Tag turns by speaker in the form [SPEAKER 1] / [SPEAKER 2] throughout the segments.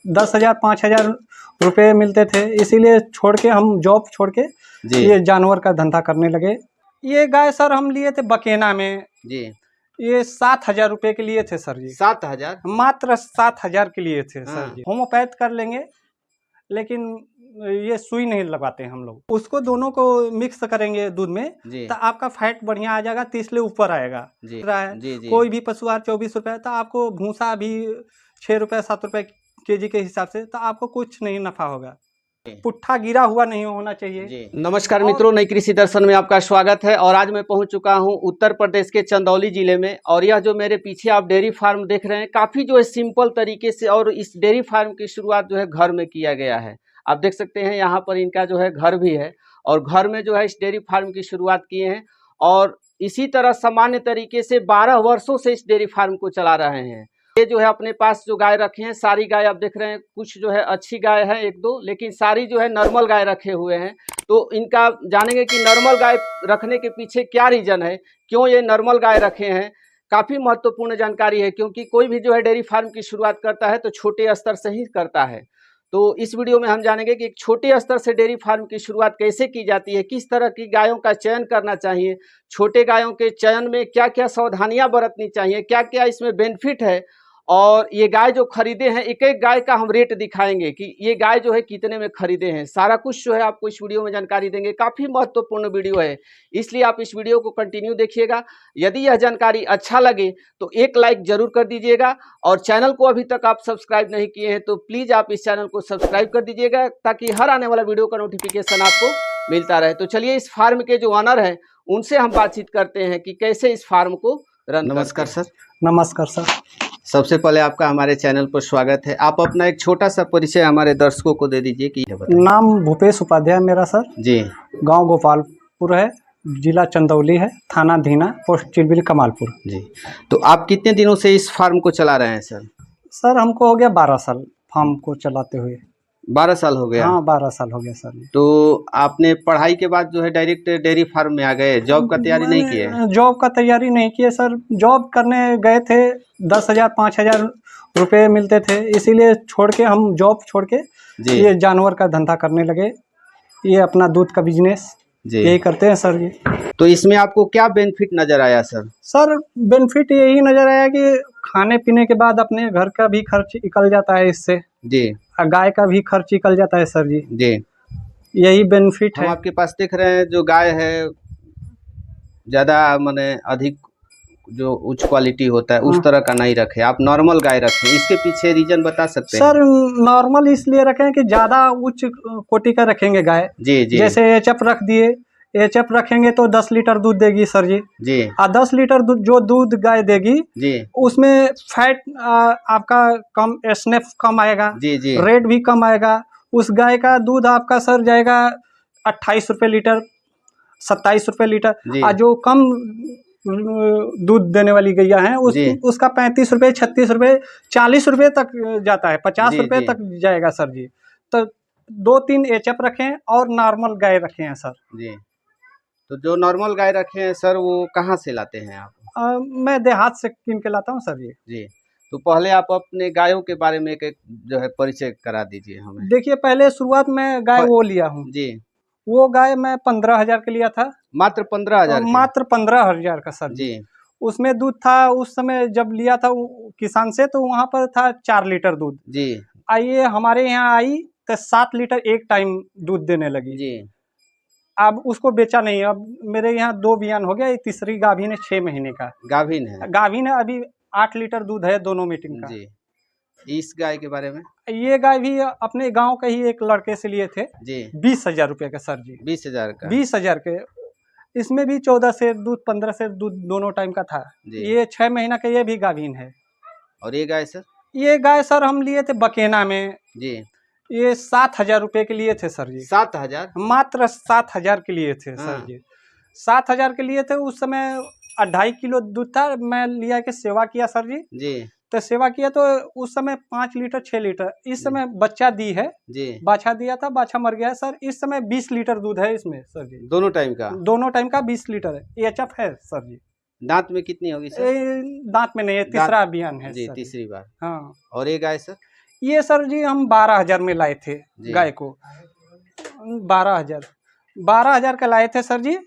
[SPEAKER 1] 10,000 5,000 रुपये मिलते थे, इसीलिए छोड़ के हम जॉब छोड़ के ये जानवर का धंधा करने लगे। ये गाय सर हम लिए थे बकेना में जी, ये 7,000 रुपये के लिए थे सर जी।
[SPEAKER 2] 7,000
[SPEAKER 1] मात्र 7,000 के लिए थे सर जी। होम्योपैथ कर लेंगे लेकिन ये सुई नहीं लगाते हम लोग, उसको दोनों को मिक्स करेंगे दूध में तो आपका फैट बढ़िया आ जाएगा, 30 ले ऊपर आएगा जी। कोई भी पशु आहार 24 रुपये, तो आपको भूसा भी 6 रुपये 7 रुपये केजी के हिसाब से, तो आपको कुछ नहीं नफा होगा, पुट्ठा गिरा हुआ नहीं होना चाहिए जी।
[SPEAKER 2] नमस्कार मित्रों, नई कृषि दर्शन में आपका स्वागत है। और आज मैं पहुंच चुका हूं उत्तर प्रदेश के चंदौली जिले में, और यह जो मेरे पीछे आप डेयरी फार्म देख रहे हैं, काफी जो है सिंपल तरीके से, और इस डेयरी फार्म की शुरुआत जो है घर में किया गया है। आप देख सकते हैं यहाँ पर इनका जो है घर भी है, और घर में जो है इस डेयरी फार्म की शुरुआत किए हैं, और इसी तरह सामान्य तरीके से 12 वर्षों से इस डेयरी फार्म को चला रहे हैं। ये जो है अपने पास जो गाय रखे हैं, सारी गाय आप देख रहे हैं, कुछ जो है अच्छी गाय है एक दो, लेकिन सारी जो है नॉर्मल गाय रखे हुए हैं। तो इनका जानेंगे कि नॉर्मल गाय रखने के पीछे क्या रीजन है, क्यों ये नॉर्मल गाय रखे हैं। काफ़ी महत्वपूर्ण जानकारी है, क्योंकि कोई भी जो है डेयरी फार्म की शुरुआत करता है तो छोटे स्तर से ही करता है। तो इस वीडियो में हम जानेंगे कि एक छोटे स्तर से डेयरी फार्म की शुरुआत कैसे की जाती है, किस तरह की गायों का चयन करना चाहिए, छोटे गायों के चयन में क्या क्या सावधानियां बरतनी चाहिए, क्या क्या इसमें बेनिफिट है, और ये गाय जो खरीदे हैं एक एक गाय का हम रेट दिखाएंगे कि ये गाय जो है कितने में खरीदे हैं। सारा कुछ जो है आपको इस वीडियो में जानकारी देंगे। काफ़ी महत्वपूर्ण वीडियो है, इसलिए आप इस वीडियो को कंटिन्यू देखिएगा। यदि यह जानकारी अच्छा लगे तो एक लाइक जरूर कर दीजिएगा, और चैनल को अभी तक आप सब्सक्राइब नहीं किए हैं तो प्लीज़ आप इस चैनल को सब्सक्राइब कर दीजिएगा, ताकि हर आने वाला वीडियो का नोटिफिकेशन आपको मिलता रहे। तो चलिए इस फार्म के जो ऑनर हैं उनसे हम बातचीत करते हैं कि कैसे इस फार्म को रन। नमस्कार सर।
[SPEAKER 1] नमस्कार सर।
[SPEAKER 2] सबसे पहले आपका हमारे चैनल पर स्वागत है। आप अपना एक छोटा सा परिचय हमारे दर्शकों को दे दीजिए कि
[SPEAKER 1] नाम भूपेश उपाध्याय मेरा सर जी, गांव गोपालपुर है, जिला चंदौली है, थाना धीना, पोस्ट चिलबिल कमालपुर जी।
[SPEAKER 2] तो आप कितने दिनों से इस फार्म को चला रहे हैं सर?
[SPEAKER 1] सर हमको हो गया 12 साल फार्म को चलाते हुए।
[SPEAKER 2] 12 साल हो गया?
[SPEAKER 1] हाँ 12 साल हो गया सर।
[SPEAKER 2] तो आपने पढ़ाई के बाद जो है डायरेक्ट डेयरी फार्म में आ गए, जॉब का तैयारी नहीं की है?
[SPEAKER 1] जॉब का तैयारी नहीं किए सर, जॉब करने गए थे, 10,000 5,000 रुपये मिलते थे, इसीलिए छोड़ के हम जॉब छोड़ के ये जानवर का धंधा करने लगे, ये अपना दूध का बिजनेस यही करते हैं सर जी।
[SPEAKER 2] तो इसमें आपको क्या बेनिफिट नजर आया सर?
[SPEAKER 1] सर बेनिफिट यही नजर आया कि खाने पीने के बाद अपने घर का भी खर्च निकल जाता है इससे जी, गाय का भी खर्च निकल जाता है सर जी। यही बेनिफिट है।
[SPEAKER 2] हम आपके पास देख रहे हैं जो गाय है ज़्यादा माने अधिक जो उच्च क्वालिटी होता है उस तरह का नहीं रखे, आप नॉर्मल गाय रखें, इसके पीछे रीजन बता सकते हैं?
[SPEAKER 1] सर नॉर्मल इसलिए रखें कि ज़्यादा उच्च कोटि का रखेंगे गाय जी। जैसे एचएफ रख दिए, एचएफ रखेंगे तो 10 लीटर दूध देगी सर जी। और 10 लीटर जो दूध गाय देगी जी, उसमें फैट आपका कम, एसनेफ कम आएगा जी, रेट भी कम आएगा। उस गाय का दूध आपका सर जाएगा 28 रुपये लीटर, 27 रुपये लीटर। और जो कम दूध देने वाली गैया है उसका 35 रुपये, 36 रुपये, 40 रुपये तक जाता है, 50 रुपये तक जाएगा सर जी। तो 2-3 एचएफ रखें और नॉर्मल गाय रखे हैं सर
[SPEAKER 2] जी। तो जो नॉर्मल गाय रखे हैं सर वो कहाँ से लाते हैं आप?
[SPEAKER 1] मैं देहात से किन के लाता हूँ सर जी।
[SPEAKER 2] तो पहले आप अपने गायों के बारे में एक जो है परिचय करा दीजिए हमें।
[SPEAKER 1] देखिए पहले शुरुआत में गाय वो लिया हूँ जी, वो गाय मैं 15,000 का लिया था।
[SPEAKER 2] मात्र 15,000?
[SPEAKER 1] मात्र 15,000 का सर जी। उसमें दूध था उस समय जब लिया था किसान से, तो वहाँ पर था 4 लीटर दूध जी। आइए हमारे यहाँ आई तो 7 लीटर एक टाइम दूध देने लगी जी। अब उसको बेचा नहीं, अब मेरे यहाँ 2 बियान हो गया, एक तीसरी गाभिन है 6 महीने का
[SPEAKER 2] गाभिन है।
[SPEAKER 1] गाभिन है, अभी 8 लीटर दूध है दोनों मीटिंग का जी।
[SPEAKER 2] इस गाय के बारे में?
[SPEAKER 1] ये गाय भी अपने गांव के ही एक लड़के से लिए थे जी, 20,000 रुपये का सर जी।
[SPEAKER 2] 20,000 का?
[SPEAKER 1] 20,000 के, इसमें भी 14 से दूध 15 से दूध दोनों टाइम का था। ये 6 महीना का, ये भी गाभिन है।
[SPEAKER 2] और ये गाय सर?
[SPEAKER 1] ये गाय सर हम लिए थे बकेना में जी, ये 7,000 रुपये के लिए थे सर जी।
[SPEAKER 2] 7,000?
[SPEAKER 1] मात्र 7,000 के लिए थे सर जी। 7,000 के लिए थे। उस समय 2.5 किलो दूध था, मैं लिया के सेवा किया सर जी। तो सेवा किया तो उस समय 5 लीटर 6 लीटर, इस समय बच्चा दी है जी, बाछा दिया था, बाछा मर गया है सर। इस समय 20 लीटर दूध है इसमें सर जी,
[SPEAKER 2] दोनों टाइम का? दोनों
[SPEAKER 1] टाइम का 20 लीटर है। एचएफ है सर जी।
[SPEAKER 2] दांत में कितनी होगी सर?
[SPEAKER 1] दांत में नहीं है, तीसरा अभियान है
[SPEAKER 2] जी, तीसरी बार।
[SPEAKER 1] हाँ।
[SPEAKER 2] और ये गाय सर?
[SPEAKER 1] ये सर जी हम 12,000 में लाए थे गाय को। 12,000 का लाए थे सर जी।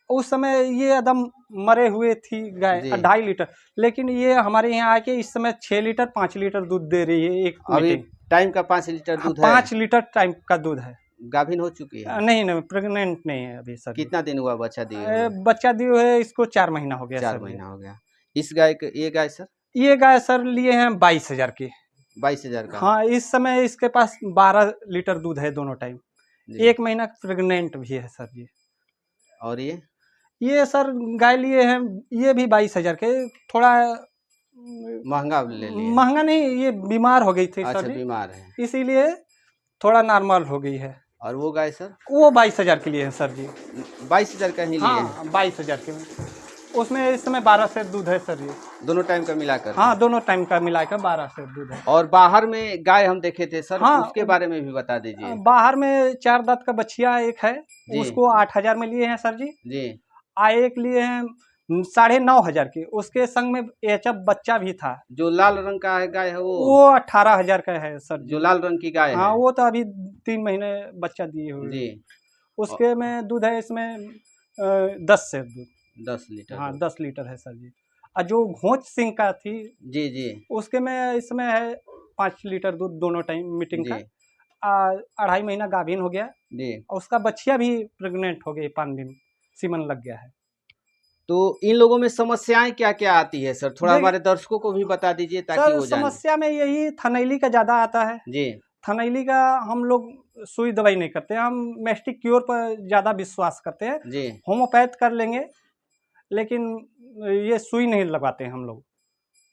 [SPEAKER 1] उस समय ये एकदम मरे हुए थी गाय 2.5 लीटर, लेकिन ये हमारे यहाँ आके इस समय 6 लीटर 5 लीटर दूध दे रही है एक मीटिंग
[SPEAKER 2] टाइम का 5 लीटर दूध है।
[SPEAKER 1] 5 लीटर टाइम का दूध है।
[SPEAKER 2] गाभिन हो चुकी है?
[SPEAKER 1] नहीं प्रेग्नेंट नहीं है अभी सर।
[SPEAKER 2] कितना दिन हुआ बच्चा दिए?
[SPEAKER 1] बच्चा दिए हुए इसको 4 महीना हो गया।
[SPEAKER 2] 4 महीना हो गया। इस गाय के ये गाय सर?
[SPEAKER 1] ये गाय सर लिए हैं 22,000 की।
[SPEAKER 2] 22,000 का?
[SPEAKER 1] हाँ, इस समय इसके पास 12 लीटर दूध है दोनों टाइम। 1 महीना प्रेग्नेंट भी है सर जी।
[SPEAKER 2] और
[SPEAKER 1] ये सर गाय लिए हैं, ये भी 22,000 के। थोड़ा
[SPEAKER 2] महंगा ले लिए?
[SPEAKER 1] महंगा नहीं, ये बीमार हो गई थी सर जी।
[SPEAKER 2] बीमार है
[SPEAKER 1] इसीलिए थोड़ा नॉर्मल हो गई है।
[SPEAKER 2] और वो गाय सर? वो
[SPEAKER 1] 22,000 के लिए है सर जी।
[SPEAKER 2] 22,000 का ही लिए?
[SPEAKER 1] हाँ 22,000 के। उसमें इस समय 12 से दूध है सर जी।
[SPEAKER 2] दोनों टाइम का मिलाकर? हाँ,
[SPEAKER 1] दोनों टाइम का मिलाकर 12 से दूध है।
[SPEAKER 2] और बाहर में गाय हम देखे थे सर। हाँ, उसके बारे में भी बता दीजिए। बाहर
[SPEAKER 1] में 4 दांत का बछिया एक है, उसको 8,000 में लिए हैं सर जी। एक लिए हैं 9,500 के, उसके संग में एचएफ बच्चा भी था।
[SPEAKER 2] जो लाल रंग का है गाय है वो
[SPEAKER 1] 18,000 का है सर जी।
[SPEAKER 2] जो लाल रंग की गाय है?
[SPEAKER 1] हाँ, वो तो अभी 3 महीने बच्चा दिए हुए जी। उसके में दूध है इसमें 10 से दूध
[SPEAKER 2] 10 लीटर।
[SPEAKER 1] हाँ 10 लीटर है सर जी। और जो घोंच सिंह का थी
[SPEAKER 2] जी
[SPEAKER 1] उसके में इसमें है 5 लीटर दूध दोनों टाइम मीटिंग का। 2.5 महीना गाभिन हो गया जी। और उसका बच्चिया भी प्रेग्नेंट हो गई, 5 दिन सीमन लग गया है।
[SPEAKER 2] तो इन लोगों में समस्याएं क्या क्या आती है सर? थोड़ा हमारे दर्शकों को भी बता दीजिए ताकि वो जाने। समस्या
[SPEAKER 1] में यही थनैली का ज्यादा आता है जी। थनैली का हम लोग सुई दवाई नहीं करते, हम मैस्टिक क्योर पर ज्यादा विश्वास करते हैं जी। होम्योपैथ कर लेंगे, लेकिन ये सुई नहीं लगाते हम लोग।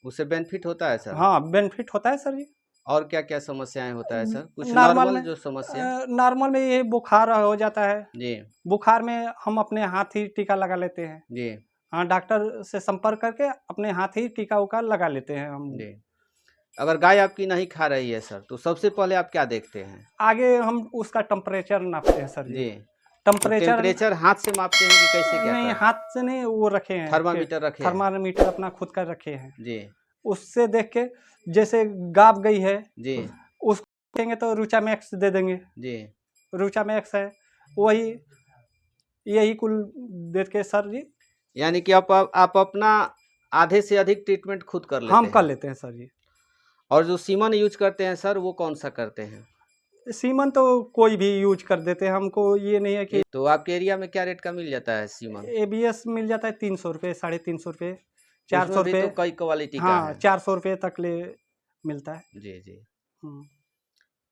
[SPEAKER 2] उससे बेनिफिट होता है सर?
[SPEAKER 1] हाँ बेनिफिट होता है सर जी।
[SPEAKER 2] और क्या क्या समस्याएं होता है सर? कुछ नॉर्मल जो समस्या?
[SPEAKER 1] नॉर्मल में ये बुखार हो जाता है जी। बुखार में हम अपने हाथ ही टीका लगा लेते हैं जी। हाँ, डॉक्टर से संपर्क करके अपने हाथ ही टीका उका लगा लेते हैं हम जी।
[SPEAKER 2] अगर गाय आपकी नहीं खा रही है सर तो सबसे पहले आप क्या देखते हैं?
[SPEAKER 1] आगे हम उसका टेम्परेचर नापते हैं सर जी।
[SPEAKER 2] टेम्परेचर हाथ से मापते हैं कि कैसे क्या?
[SPEAKER 1] नहीं, हाथ से नहीं, वो रखे हैं
[SPEAKER 2] थर्मामीटर रखे हैं।
[SPEAKER 1] थर्मामीटर अपना खुद का रखे हैं जी। उससे देख के जैसे गाब गई है जी, उसको देंगे तो रुचा मैक्स दे देंगे जी। रुचा मैक्स है वही, यही कुल देख के सर जी।
[SPEAKER 2] यानी कि आप अपना आधे से अधिक ट्रीटमेंट खुद कर लेते हैं?
[SPEAKER 1] हम कर लेते हैं सर जी।
[SPEAKER 2] और जो सीमन यूज करते हैं सर वो कौन सा करते हैं?
[SPEAKER 1] सीमन तो कोई भी यूज कर देते हैं, हमको ये नहीं है कि।
[SPEAKER 2] तो आपके एरिया में क्या रेट का मिल जाता है सीमन?
[SPEAKER 3] ABS मिल जाता है 300 रुपये, 350 रुपये, 400 रुपये।
[SPEAKER 2] तो कई क्वालिटी का है।
[SPEAKER 1] 400 रुपये तक ले मिलता है
[SPEAKER 2] जी।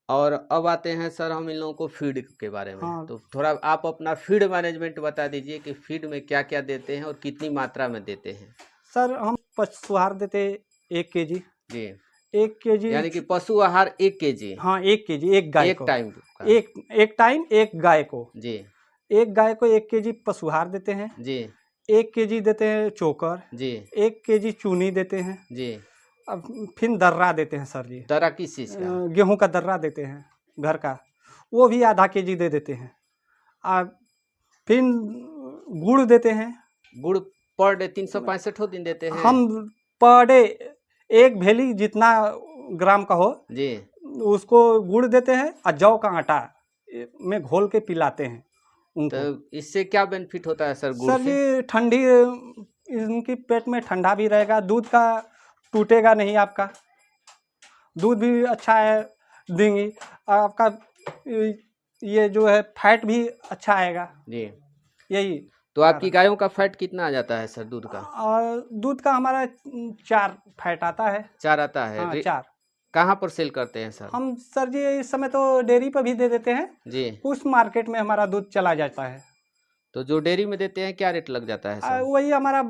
[SPEAKER 2] और अब आते हैं सर हम इन लोगों को फीड के बारे में। हाँ। तो थोड़ा आप अपना फीड मैनेजमेंट बता दीजिए कि फीड में क्या क्या देते हैं और कितनी मात्रा में देते हैं?
[SPEAKER 1] सर हम पशु आहार देते 1 kg जी। 1 kg
[SPEAKER 2] यानी कि पशु आहार 1 kg?
[SPEAKER 1] हाँ 1 kg एक गाय
[SPEAKER 2] को,
[SPEAKER 1] एक टाइम एक गाय को जी। एक गाय को 1 kg पशु आहार देते हैं जी। 1 kg देते हैं चोकर जी। 1 kg चूनी देते हैं जी। अब फिर दर्रा देते हैं सर जी।
[SPEAKER 2] दर्रा किस चीज़ का?
[SPEAKER 1] गेहूं का दर्रा देते हैं घर का, वो भी आधा kg दे देते हैं। फिर गुड़ देते हैं।
[SPEAKER 2] गुड़ पर डे 365 दिन देते हैं
[SPEAKER 1] हम पर डे। 1 भेली जितना ग्राम का हो जी उसको गुड़ देते हैं और जौ का आटा में घोल के पिलाते हैं उनको।
[SPEAKER 2] तो इससे क्या बेनिफिट होता है सर गुड़
[SPEAKER 1] से? सर जी ठंडी, इनकी पेट में ठंडा भी रहेगा, दूध का टूटेगा नहीं, आपका दूध भी अच्छा है देंगी, आपका ये जो है फैट भी अच्छा आएगा जी। यही
[SPEAKER 2] तो आपकी गायों का फैट कितना आ जाता है सर दूध का?
[SPEAKER 1] दूध का हमारा 4 फैट आता है।
[SPEAKER 2] 4 आता है?
[SPEAKER 1] हाँ 4।
[SPEAKER 2] कहाँ पर सेल करते हैं सर?
[SPEAKER 1] हम सर जी इस समय तो डेयरी पर भी दे देते हैं जी। उस मार्केट में हमारा दूध चला जाता है।
[SPEAKER 2] तो जो डेयरी में देते हैं क्या रेट लग जाता है सर?
[SPEAKER 1] वही हमारा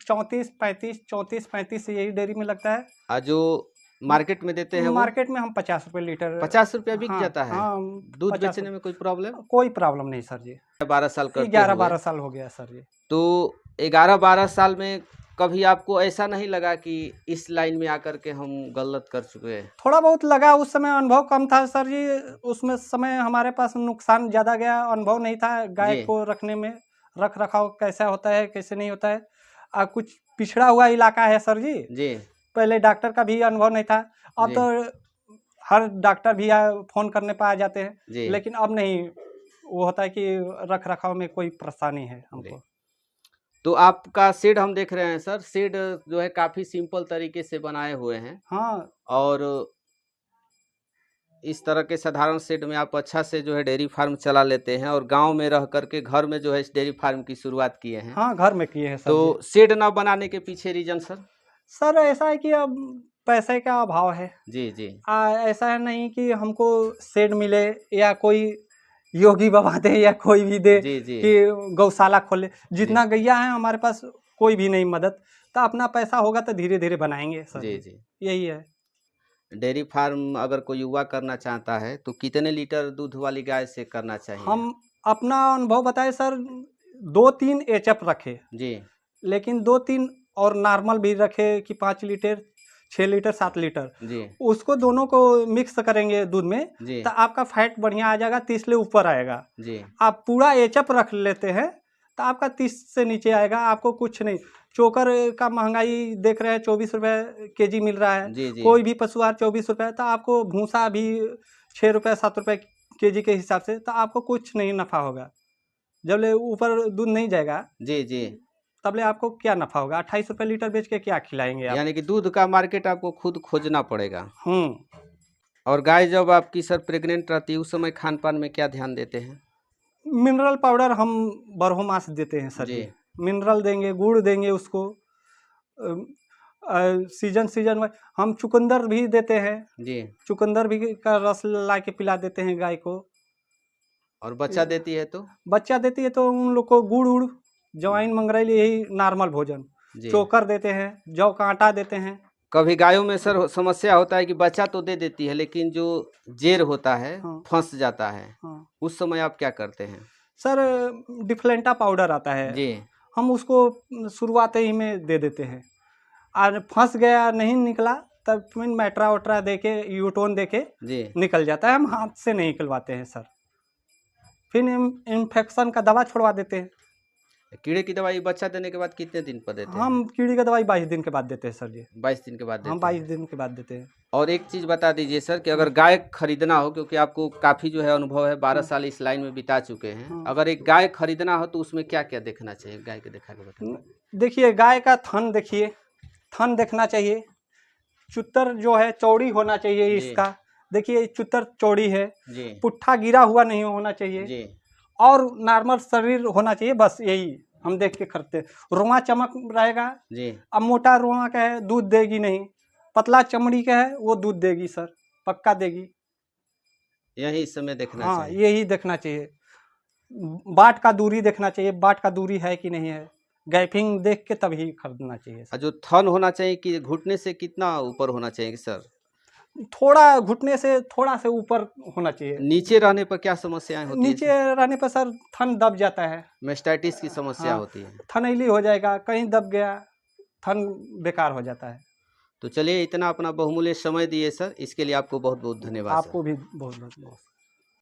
[SPEAKER 1] 34-35 यही डेयरी में लगता है।
[SPEAKER 2] और जो मार्केट में देते हैं?
[SPEAKER 1] मार्केट में हम 50 रुपये लीटर।
[SPEAKER 2] 50 रुपये बिक जाता है? हाँ, दूध बेचने में कोई प्रॉब्लम?
[SPEAKER 1] कोई प्रॉब्लम नहीं सर जी।
[SPEAKER 2] 12 साल करते
[SPEAKER 1] 11-12 साल हो गया सर जी।
[SPEAKER 2] तो 11-12 साल में कभी आपको ऐसा नहीं लगा कि इस लाइन में आकर के हम गलत कर चुके हैं?
[SPEAKER 1] थोड़ा बहुत लगा, उस समय अनुभव कम था सर जी, उसमें समय हमारे पास नुकसान ज़्यादा गया, अनुभव नहीं था गाय को रखने में, रख रखाव कैसा होता है कैसे नहीं होता है। कुछ पिछड़ा हुआ इलाका है सर जी, पहले डॉक्टर का भी अनुभव नहीं था। अब तो हर डॉक्टर भी फोन करने पर आ जाते हैं,
[SPEAKER 2] जी।
[SPEAKER 1] लेकिन अब नहीं, वो होता है कि रख रखाव में कोई परेशानी है हमको।
[SPEAKER 2] तो आपका शेड हम देख रहे हैं सर, शेड जो है काफी सिंपल तरीके से बनाए हुए हैं।
[SPEAKER 1] हाँ,
[SPEAKER 2] और इस तरह के साधारण शेड में आप अच्छा से जो है डेयरी फार्म चला लेते हैं, और गांव में रह करके घर में जो है इस डेयरी फार्म की शुरुआत किए हैं।
[SPEAKER 1] हाँ, घर में किए हैं सर।
[SPEAKER 2] तो शेड ना बनाने के पीछे रीजन सर?
[SPEAKER 1] सर ऐसा है कि अब पैसे का अभाव है।
[SPEAKER 2] जी जी।
[SPEAKER 1] ऐसा है नहीं कि हमको शेड मिले या कोई योगी बाबा दे या कोई भी दे
[SPEAKER 2] जी जी
[SPEAKER 1] कि गौशाला खोले। जितना गैया है हमारे पास कोई भी नहीं मदद, तो अपना पैसा होगा तो धीरे धीरे बनाएंगे सर।
[SPEAKER 2] जी जी।
[SPEAKER 1] यही है।
[SPEAKER 2] डेयरी फार्म अगर कोई युवा करना चाहता है तो कितने लीटर दूध वाली गाय से करना चाहिए?
[SPEAKER 1] हम अपना अनुभव बताए सर, 2-3 एचएफ रखे,
[SPEAKER 2] जी
[SPEAKER 1] लेकिन 2-3 और नॉर्मल भी रखे कि 5 लीटर, 6 लीटर, 7 लीटर।
[SPEAKER 2] जी
[SPEAKER 1] उसको दोनों को मिक्स करेंगे दूध में,
[SPEAKER 2] जी
[SPEAKER 1] तो आपका फैट बढ़िया आ जाएगा, 30 से ऊपर आएगा।
[SPEAKER 2] जी।
[SPEAKER 1] आप पूरा एचएफ रख लेते हैं तो आपका 30 से नीचे आएगा, आपको कुछ नहीं। चोकर का महंगाई देख रहे हैं, 24 रुपये केजी मिल रहा है।
[SPEAKER 2] जी जी।
[SPEAKER 1] कोई भी पशुआहार 24 रुपये, तो आपको भूसा भी 6 रुपये 7 रुपये केजी के हिसाब से, तो आपको कुछ नहीं नफ़ा होगा। जब ले ऊपर दूध नहीं जाएगा
[SPEAKER 2] जी जी।
[SPEAKER 1] तब ले आपको क्या नफ़ा होगा? 28 रुपये लीटर बेच के क्या खिलाएंगे आप?
[SPEAKER 2] यानी कि दूध का मार्केट आपको खुद खोजना पड़ेगा।
[SPEAKER 1] हम्म।
[SPEAKER 2] और गाय जब आपकी सर प्रेग्नेंट रहती है उस समय खान पान में क्या ध्यान देते हैं?
[SPEAKER 1] मिनरल पाउडर हम बरहो मास देते हैं सर
[SPEAKER 2] जी।
[SPEAKER 1] जी। मिनरल देंगे, गुड़ देंगे उसको। सीजन में हम चुकंदर भी देते हैं।
[SPEAKER 2] जी।
[SPEAKER 1] चुकंदर भी का रस ला के पिला देते हैं गाय को।
[SPEAKER 2] और बच्चा देती है तो?
[SPEAKER 1] बच्चा देती है तो उन लोग को गुड़ उड़, जवाइन मंगरैल, यही नॉर्मल भोजन।
[SPEAKER 2] जी।
[SPEAKER 1] चोकर देते हैं, जौ का आटा देते हैं।
[SPEAKER 2] कभी गायों में सर समस्या होता है कि बच्चा तो दे देती है लेकिन जो जेर होता है
[SPEAKER 1] हाँ।
[SPEAKER 2] फंस जाता है,
[SPEAKER 1] हाँ
[SPEAKER 2] उस समय आप क्या करते हैं?
[SPEAKER 1] सर, डिफ्लेंटा पाउडर आता है,
[SPEAKER 2] जी
[SPEAKER 1] हम उसको शुरुआत ही में दे देते हैं। और फंस गया, नहीं निकला, तब फिर मैट्रा वट्रा दे के, यूटोन दे के
[SPEAKER 2] जी।
[SPEAKER 1] निकल जाता है। हम हाथ से नहीं निकलवाते हैं सर। फिर इन्फेक्शन का दवा छोड़वा देते हैं।
[SPEAKER 2] कीड़े की दवाई बच्चा देने के बाद कितने दिन पर देते हैं?
[SPEAKER 1] हम कीड़ी का दवाई 22 दिन के बाद देते हैं सर जी।
[SPEAKER 2] 22 दिन के बाद देते
[SPEAKER 1] हम
[SPEAKER 2] हैं।
[SPEAKER 1] 22 दिन के बाद देते हैं।
[SPEAKER 2] और एक चीज़ बता दीजिए सर कि अगर गाय खरीदना हो, क्योंकि आपको काफ़ी जो है अनुभव है, 12 साल इस लाइन में बिता चुके हैं, अगर एक गाय खरीदना हो तो उसमें क्या क्या देखना चाहिए? गाय के दिखा के बताइए।
[SPEAKER 1] देखिए, गाय का थन देखिए, थन देखना चाहिए। चुत्तर जो है चौड़ी होना चाहिए
[SPEAKER 2] जी।
[SPEAKER 1] इसका। देखिए चुत्तर चौड़ी है,
[SPEAKER 2] जी
[SPEAKER 1] पुट्ठा गिरा हुआ नहीं होना चाहिए,
[SPEAKER 2] जी
[SPEAKER 1] और नॉर्मल शरीर होना चाहिए। बस यही हम देख के खरीदते हैं। रोआ चमक रहेगा।
[SPEAKER 2] जी।
[SPEAKER 1] अब मोटा रोआ का है, दूध देगी नहीं। पतला चमड़ी का है, वो दूध देगी सर, पक्का देगी।
[SPEAKER 2] यही इस समय देखना
[SPEAKER 1] हाँ,
[SPEAKER 2] चाहिए।
[SPEAKER 1] यही देखना चाहिए। बाट का दूरी देखना चाहिए, बाट का दूरी है कि नहीं है। गैपिंग देख के तभी खरीदना चाहिए सर।
[SPEAKER 2] और जो थन होना चाहिए कि घुटने से कितना ऊपर होना चाहिए सर?
[SPEAKER 1] थोड़ा घुटने से थोड़ा से ऊपर होना चाहिए।
[SPEAKER 2] नीचे रहने पर क्या समस्याएं होती है?
[SPEAKER 1] नीचे रहने पर सर थन दब जाता है।
[SPEAKER 2] मेस्टाइटिस की समस्या
[SPEAKER 1] हाँ,
[SPEAKER 2] होती है।
[SPEAKER 1] थनैली हो जाएगा, कहीं दब गया, थन बेकार हो जाता है।
[SPEAKER 2] तो चलिए, इतना अपना बहुमूल्य समय दिए सर, इसके लिए आपको बहुत बहुत धन्यवाद सर।
[SPEAKER 1] आपको भी बहुत बहुत